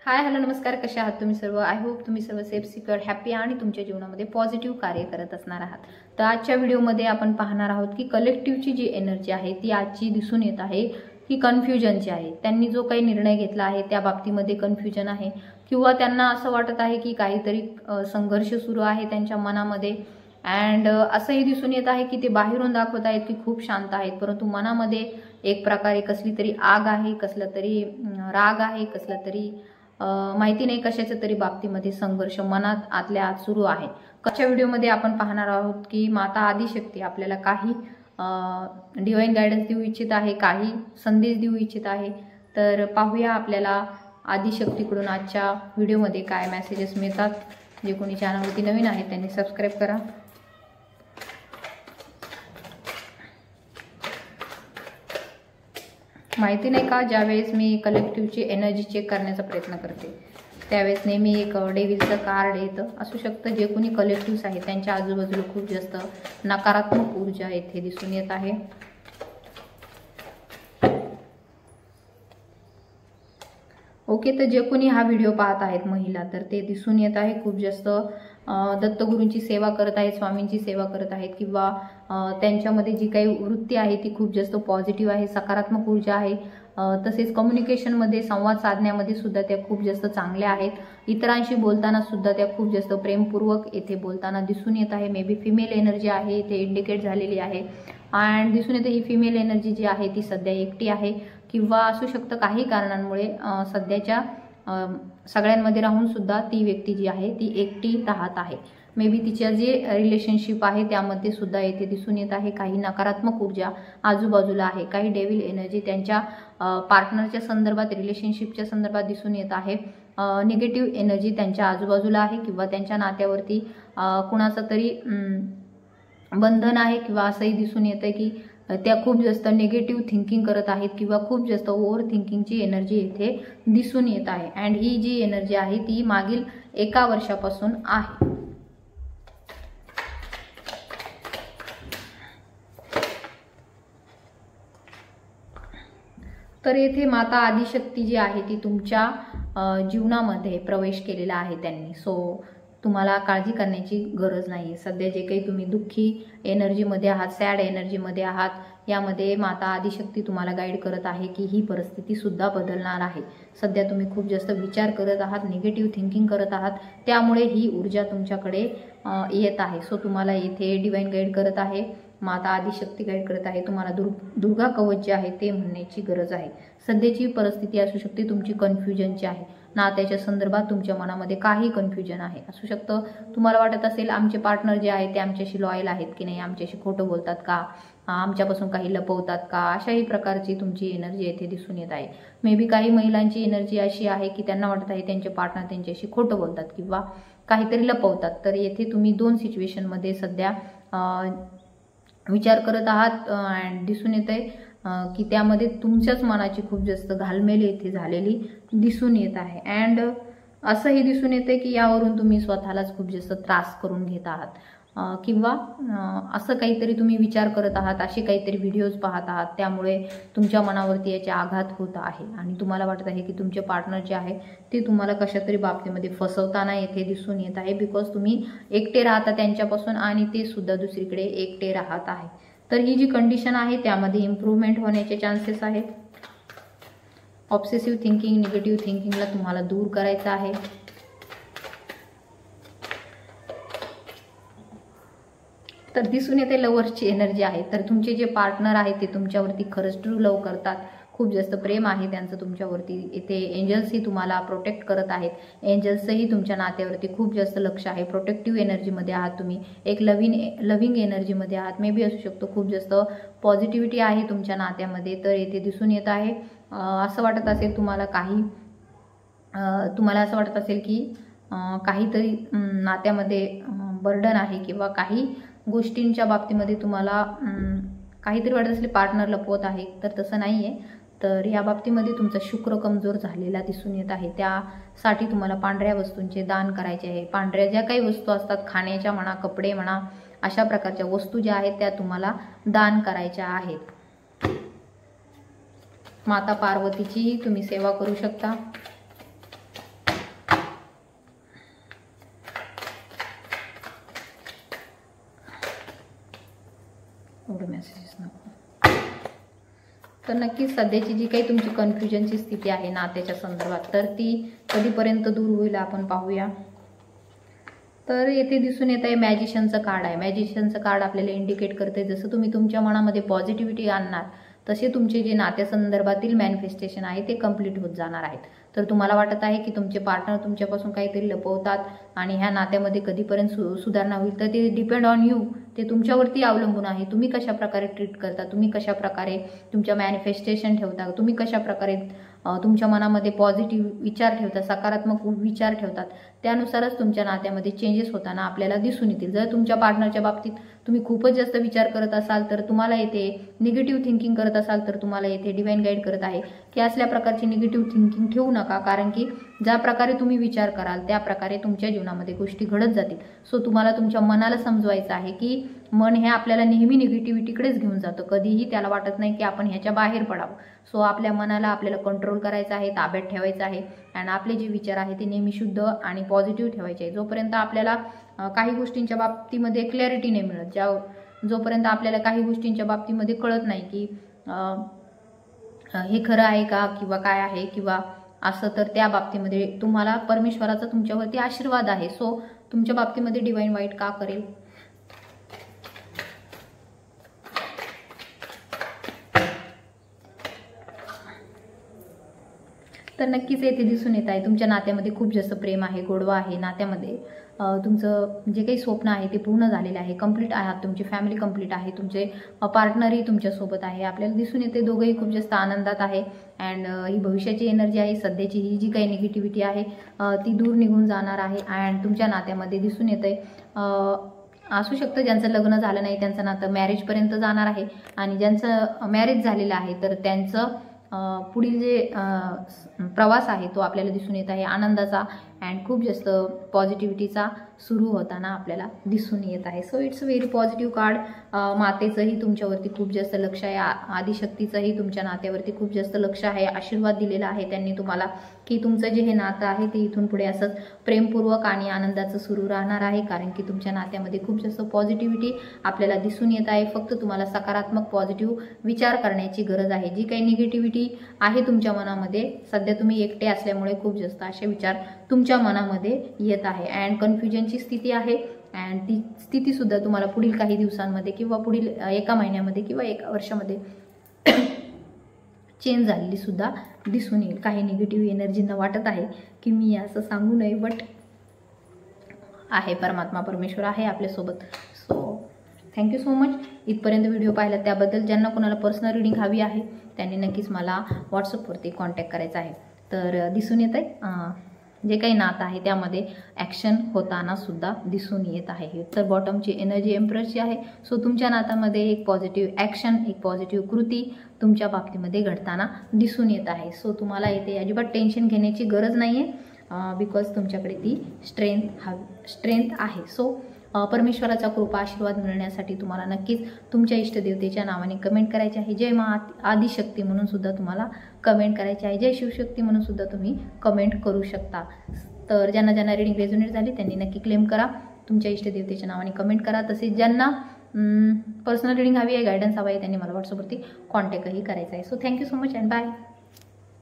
Hi hello नमस्कार, कशा आहात तुम्ही सर्व? आय होप तुम्ही सर्व सेफ सिक्युअर हॅपी आणि तुमच्या जीवनामध्ये पॉझिटिव्ह कार्य करत असणार आहात. तर आजच्या व्हिडिओमध्ये आपण पाहणार आहोत की कलेक्टिव्हची जी एनर्जी आहे ती आजची दिसून येत आहे की कन्फ्युजनची आहे. त्यांनी जो काही निर्णय घेतला आहे त्या बाबतीमध्ये कन्फ्युजन आहे किंवा त्यांना असं वाटत आहे की काहीतरी संघर्ष सुरू आहे त्यांच्या मनामध्ये. अँड असंही दिसून येत आहे की ते बाहेरून दाखवत आहेत की खूप शांत आहेत, परंतु मनामध्ये एक प्रकारे कसली तरी आग आहे, कसला तरी राग आहे, कसला तरी माहिती नाही कशाच्या तरी बाबतीमध्ये संघर्ष मनात आतल्या आत सुरू आहे. कच्या व्हिडिओमध्ये आपण पाहणार आहोत की माता आदिशक्ती आपल्याला काही डिवाइन गायडन्स देऊ इच्छित आहे, काही संदेश देऊ इच्छित आहे. तर पाहूया आपल्याला आदिशक्तीकडून आजच्या व्हिडिओमध्ये काय मेसेजेस मिळतात. जे कोणी चॅनलवरती नवीन आहे त्यांनी सबस्क्राईब करा. माहिती नाही का, ज्यावेळेस मी कलेक्टिव्हची एनर्जी चेक करण्याचा प्रयत्न करते त्यावेळेस नेहमी एक डेव्हिलचं कार्ड येतं. असू शकतं जे कोणी कलेक्टिव्स आहे त्यांच्या आजूबाजूला खूप जास्त नकारात्मक ऊर्जा येथे दिसून येत आहे. ओके, तर जे कोणी हा व्हिडिओ पाहत आहेत महिला, तर ते दिसून येत आहे खूप जास्त दत्तगुरूंची सेवा करत आहेत, स्वामींची सेवा करत आहेत किंवा त्यांच्यामध्ये जी काही वृत्ती आहे ती खूप जास्त पॉझिटिव्ह आहे, सकारात्मक ऊर्जा आहे. तसेच कम्युनिकेशनमध्ये संवाद साधण्यामध्ये सुद्धा त्या खूप जास्त चांगल्या आहेत. इतरांशी बोलताना सुद्धा त्या खूप जास्त प्रेमपूर्वक येथे बोलताना दिसून येत आहे. मे बी फिमेल एनर्जी आहे इथे इंडिकेट झालेली आहे. अँड दिसून येते ही फिमेल एनर्जी जी आहे ती सध्या एकटी आहे किंवा असू शकतं काही कारणांमुळे सध्याच्या सगळ्यांमध्ये राहून सुद्धा ती व्यक्ती जी आहे ती एकटी राहत आहे. मे बी तिच्या जे रिलेशनशिप आहे त्यामध्ये सुद्धा येथे दिसून येत आहे काही नकारात्मक ऊर्जा आजूबाजूला आहे. काही डेव्हिल एनर्जी त्यांच्या पार्टनरच्या संदर्भात, रिलेशनशिपच्या संदर्भात दिसून येत आहे. निगेटिव्ह एनर्जी त्यांच्या आजूबाजूला आहे किंवा त्यांच्या नात्यावरती कुणाचं तरी बंधन आहे किंवा असंही दिसून येतं की त्या खूप जास्त निगेटिव्ह थिंकिंग करत आहेत किंवा खूप जास्त ओव्हर थिंकिंगची एनर्जी येथे दिसून येत आहे. अँड ही जी एनर्जी आहे ती मागील 1 वर्षापासून आहे. तर येथे माता आदिशक्ती जी आहे ती तुमच्या जीवनामध्ये प्रवेश केलेला आहे त्यांनी. सो तुम्हाला काळजी करण्याची गरज नाही. सध्या जे काही तुम्ही दुःखी एनर्जीमध्ये आहात, सॅड एनर्जीमध्ये आहात, यामध्ये माता आदिशक्ती तुम्हाला गाईड करत आहे की ही परिस्थिती सुद्धा बदलणार आहे. सध्या तुम्ही खूप जास्त विचार करत आहात, निगेटिव्ह थिंकिंग करत आहात, त्यामुळे ही ऊर्जा तुमच्याकडे येत आहे. सो तुम्हाला येथे डिवाइन गाईड करत आहे, माता आदिशक्ती गाईड करत आहे. तुम्हाला दुर्गा कवच जे आहे ते म्हणण्याची गरज आहे. सध्याची परिस्थिती असू शकते तुमची कन्फ्युजनची आहे. नात्याच्या संदर्भात तुमच्या मनामध्ये काही कन्फ्युजन आहे. असू शकतं तुम्हाला वाटत असेल आमचे पार्टनर जे आहे ते आमच्याशी लॉयल आहेत की नाही, आमच्याशी खोटं बोलतात का, आमच्यापासून काही लपवतात का, अशाही प्रकारची तुमची एनर्जी येथे दिसून येत आहे. मे बी काही महिलांची एनर्जी अशी आहे की त्यांना वाटत आहे त्यांचे पार्टनर त्यांच्याशी खोटं बोलतात किंवा काहीतरी लपवतात. तर येथे तुम्ही 2 सिच्युएशनमध्ये सध्या विचार करत आहात अँड दिसून येत आहे की त्यामध्ये तुमच्याच मनाची खूप जास्त घालमेल येथे झालेली दिसून येत आहे. अँड असंही दिसून येते की यावरून तुम्ही स्वतःलाच खूप जास्त त्रास करून घेत आहात किंवा असं काहीतरी तुम्ही विचार करत आहात, असे काहीतरी व्हिडिओज पाहत आहात, त्यामुळे तुमच्या मनावरती याचे आघात होत आहे आणि तुम्हाला वाटत आहे की तुमचे पार्टनर जे आहे ते तुम्हाला कशा तरी बाबतीमध्ये फसवताना येथे दिसून येत आहे. बिकॉज तुम्ही एकटे राहता त्यांच्यापासून आणि ते सुद्धा दुसरीकडे एकटे राहत आहे. तर ही जी कंडिशन आहे त्यामध्ये इम्प्रूव्हमेंट होण्याचे चान्सेस आहेत. ऑब्सेसिव्ह थिंकिंग, निगेटिव्ह थिंकिंगला तुम्हाला दूर करायचं आहे. तर दिसून येते लव्हर्सची एनर्जी आहे. तर तुमचे जे पार्टनर आहेत ते तुमच्यावरती खरंच ट्रू लव्ह करतात, खूप जास्त प्रेम आहे त्यांचं तुमच्यावरती. इथे एंजल्सही तुम्हाला प्रोटेक्ट करत आहेत. एंजल्सही तुमच्या नात्यावरती खूप जास्त लक्ष आहे. प्रोटेक्टिव्ह एनर्जीमध्ये आहात तुम्ही, एक लव्हिंग एनर्जीमध्ये आहात. मे बी असू शकतो खूप जास्त पॉझिटिव्हिटी आहे तुमच्या नात्यामध्ये. तर येथे दिसून येत आहे असं वाटत असेल तुम्हाला असं वाटत असेल की काहीतरी नात्यामध्ये बर्डन आहे किंवा काही गोष्टींच्या बाबतीमध्ये तुम्हाला काहीतरी वाटत असेल पार्टनर लपवत आहे. तर तसं नाही आहे. तर या बाबतीमध्ये तुमचा शुक्र कमजोर झालेला दिसून येत आहे. त्यासाठी तुम्हाला पांढऱ्या वस्तूंचे दान करायचे आहे. पांढऱ्या ज्या काही वस्तू असतात, खाण्याच्या म्हणा, कपडे म्हणा, अशा प्रकारच्या वस्तू ज्या आहेत त्या तुम्हाला दान करायच्या आहेत. माता पार्वतीचीही तुम्ही सेवा करू शकता. एवढे मेसेजेस नको. तर नक्कीच सध्याची जी काही तुमची कन्फ्युजनची स्थिती आहे नात्याच्या संदर्भात, तर ती कधीपर्यंत दूर होईल आपण पाहूया. तर येथे दिसून येत आहे मॅजिशियनचं कार्ड आहे. मॅजिशियनचं कार्ड आपल्याला इंडिकेट करते जसं तुम्ही तुमच्या मनामध्ये पॉझिटिव्हिटी आणणार तसे तुमचे जे नात्यासंदर्भातील मॅनिफेस्टेशन आहे ते कंप्लीट होत जाणार आहेत. तर तुम्हाला वाटत आहे की तुमचे पार्टनर तुमच्यापासून काहीतरी लपवतात आणि ह्या नात्यामध्ये कधीपर्यंत सुधारणा होईल, तर ते डिपेंड ऑन यू, ते तुमच्यावरती अवलंबून आहे. तुम्ही कशा प्रकारे ट्रीट करता, तुम्ही कशा प्रकारे तुमच्या मॅनिफेस्टेशन ठेवता, तुम्ही कशा प्रकारे तुमच्या मनामध्ये पॉझिटिव्ह विचार ठेवता, सकारात्मक विचार ठेवतात, त्यानुसारच तुमच्या नात्यामध्ये चेंजेस होताना आपल्याला दिसून येतील. जर तुमच्या पार्टनरच्या बाबतीत तुम्ही खूपच जास्त विचार करत असाल तर तुम्हाला येथे निगेटिव्ह थिंकिंग करत असाल तर तुम्हाला येथे डिवाइन गाईड करत आहे की असल्या प्रकारची निगेटिव्ह थिंकिंग ठेवू नका, कारण की ज्या प्रकारे तुम्ही विचार कराल त्या प्रकारे तुमच्या जीवनामध्ये गोष्टी घडत जातील. सो तुम्हाला तुमच्या मनाला समजवायचं आहे की मन हे आपल्याला नेहमी निगेटिव्हिटीकडेच घेऊन जातं, कधीही त्याला वाटत नाही की आपण ह्याच्या बाहेर पडावं. सो आपल्या मनाला आपल्याला कंट्रोल करायचं आहे, ताब्यात ठेवायचं आहे आणि आपले जे विचार आहे ते नेहमी शुद्ध आणि पॉझिटिव्ह ठेवायचे आहे. जोपर्यंत आपल्याला काही गोष्टींच्या बाबतीमध्ये क्लॅरिटी नाही मिळत, जोपर्यंत आपल्याला काही गोष्टींच्या बाबतीमध्ये कळत नाही की हे खरं आहे का किंवा काय आहे किंवा असं, तर त्या बाबतीमध्ये तुम्हाला परमेश्वराचा तुमच्यावरती आशीर्वाद आहे. सो तुमच्या बाबतीमध्ये डिवाइन वाईट का करेल. तर नक्कीच येथे दिसून येत आहे तुमच्या नात्यामध्ये खूप जास्त प्रेम आहे, गोडवा आहे. नात्यामध्ये तुमचं जे काही स्वप्न आहे ते पूर्ण झालेलं आहे, कंप्लीट आहात, तुमची फॅमिली कंप्लीट आहे, तुमचे पार्टनरही तुमच्यासोबत आहे. आपल्याला दिसून येते दोघंही खूप जास्त आनंदात आहे. अँड ही भविष्याची एनर्जी आहे, सध्याची ही जी काही निगेटिव्हिटी आहे ती दूर निघून जाणार आहे. अँड तुमच्या नात्यामध्ये दिसून येते असू शकतं ज्यांचं लग्न झालं नाही त्यांचं नातं मॅरेजपर्यंत जाणार आहे आणि ज्यांचं मॅरेज झालेलं आहे तर त्यांचं पुढील जे प्रवास आहे तो आपल्याला दिसून येत आहे आनंदाचा अँड खूप जास्त पॉझिटिव्हिटीचा सुरू होताना आपल्याला दिसून येत आहे. So it's very positive card. मातेचंही तुमच्यावरती खूप जास्त लक्ष आहे, आदिशक्तीचंही तुमच्या नात्यावरती खूप जास्त लक्ष आहे. आशीर्वाद दिलेला आहे त्यांनी तुम्हाला की तुमचं जे हे नातं आहे ते इथून पुढे असंच प्रेमपूर्वक आणि आनंदाचं सुरू राहणार आहे, कारण की तुमच्या नात्यामध्ये खूप जास्त पॉझिटिव्हिटी आपल्याला दिसून येत आहे. फक्त तुम्हाला सकारात्मक पॉझिटिव्ह विचार करण्याची गरज आहे. जी काही निगेटिव्हिटी आहे तुमच्या मनामध्ये, सध्या तुम्ही एकटे असल्यामुळे खूप जास्त असे विचार तुमच्या मनामध्ये येत आहे अँड कन्फ्युजनची स्थिती आहे. अँड ती स्थितीसुद्धा तुम्हाला पुढील काही दिवसांमध्ये किंवा पुढील एका महिन्यामध्ये किंवा एका वर्षामध्ये चेंज झालेली सुद्धा दिसून येईल. काही निगेटिव्ह एनर्जींना वाटत आहे की मी असं सांगू नये, बट आहे परमात्मा परमेश्वर आहे आपल्यासोबत. सो थँक्यू सो मच इथपर्यंत व्हिडिओ पाहिला त्याबद्दल. ज्यांना कोणाला पर्सनल रीडिंग हवी आहे त्यांनी नक्कीच मला व्हॉट्सअपवरती कॉन्टॅक्ट करायचा आहे. तर दिसून येत आहे जे काही नातं आहे त्यामध्ये ॲक्शन होताना सुद्धा दिसून येत आहे. तर बॉटमची एनर्जी एम्प्रेसची आहे. सो तुमच्या नात्यामध्ये एक पॉझिटिव्ह ॲक्शन, एक पॉझिटिव्ह कृती तुमच्या बाबतीमध्ये घडताना दिसून येत आहे. सो तुम्हाला इथे अजिबात टेन्शन घेण्याची गरज नाही आहे, बिकॉज तुमच्याकडे ती स्ट्रेंथ आहे. सो परमेश्वराचा कृपा आशीर्वाद मिळण्यासाठी तुम्हाला नक्कीच तुमच्या इष्टदेवतेच्या नावाने कमेंट करायचे आहे. जय मा आदिशक्ती म्हणून सुद्धा तुम्हाला कमेंट करायचे आहे. जय शिवशक्ती म्हणून सुद्धा तुम्ही कमेंट करू शकता. तर ज्यांना ज्यांना रीडिंग रेझोनेट झाली त्यांनी नक्की क्लेम करा, तुमच्या इष्टदेवतेच्या नावाने कमेंट करा. तसेच ज्यांना पर्सनल रीडिंग हवी आहे, गायडन्स हवा आहे, त्यांनी मला व्हॉट्सअपवरती कॉन्टॅक्टही करायचा आहे. So thank you so much and bye.